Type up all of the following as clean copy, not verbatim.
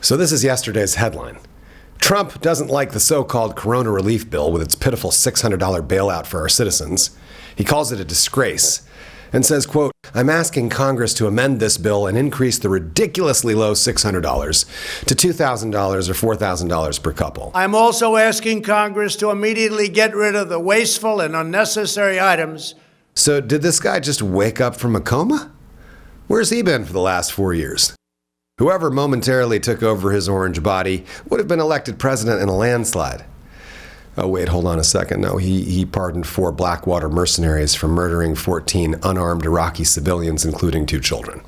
So this is yesterday's headline. Trump doesn't like the so-called corona relief bill with its pitiful $600 bailout for our citizens. He calls it a disgrace and says, quote, "I'm asking Congress to amend this bill and increase the ridiculously low $600 to $2,000 or $4,000 per couple." I'm also asking Congress to immediately get rid of the wasteful and unnecessary items. So did this guy just wake up from a coma? Where's he been for the last 4 years? Whoever momentarily took over his orange body would have been elected president in a landslide. Oh, wait, hold on a second. No, he pardoned 4 Blackwater mercenaries for murdering 14 unarmed Iraqi civilians, including 2 children.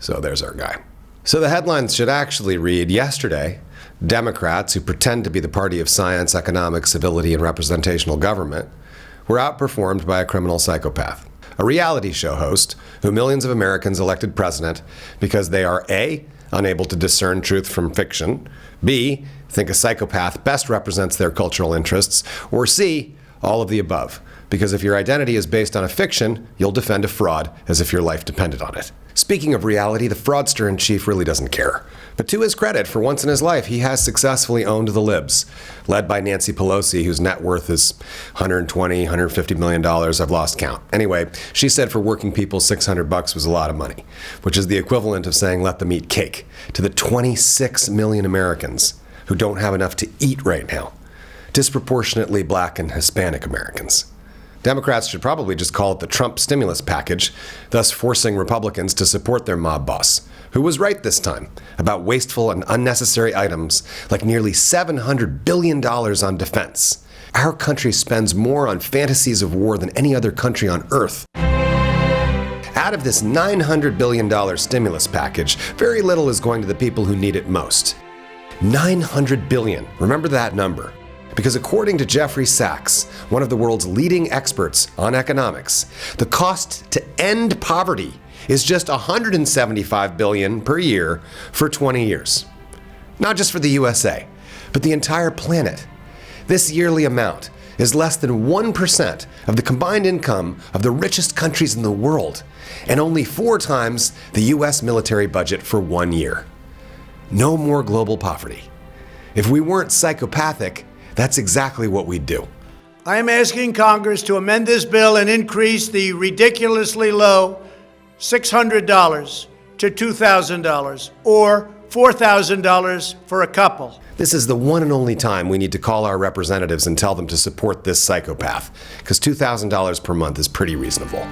So there's our guy. So the headlines should actually read, yesterday, Democrats, who pretend to be the party of science, economics, civility, and representational government, were outperformed by a criminal psychopath, a reality show host who millions of Americans elected president because they are A, unable to discern truth from fiction, B, think a psychopath best represents their cultural interests, or C, all of the above. Because if your identity is based on a fiction, you'll defend a fraud as if your life depended on it. Speaking of reality, the fraudster in chief really doesn't care. But to his credit, for once in his life, he has successfully owned the libs, led by Nancy Pelosi, whose net worth is $120, $150 million. I've lost count. Anyway, she said for working people, $600 was a lot of money, which is the equivalent of saying let them eat cake to the 26 million Americans who don't have enough to eat right now, disproportionately Black and Hispanic Americans. Democrats should probably just call it the Trump stimulus package, thus forcing Republicans to support their mob boss, who was right this time about wasteful and unnecessary items like nearly $700 billion on defense. Our country spends more on fantasies of war than any other country on earth. Out of this $900 billion stimulus package, very little is going to the people who need it most. $900 billion. Remember that number. Because according to Jeffrey Sachs, one of the world's leading experts on economics, the cost to end poverty is just $175 billion per year for 20 years. Not just for the USA, but the entire planet. This yearly amount is less than 1% of the combined income of the richest countries in the world, and only 4 times the US military budget for 1 year. No more global poverty. If we weren't psychopathic, that's exactly what we'd do. I am asking Congress to amend this bill and increase the ridiculously low $600 to $2,000 or $4,000 for a couple. This is the one and only time we need to call our representatives and tell them to support this psychopath, because $2,000 per month is pretty reasonable.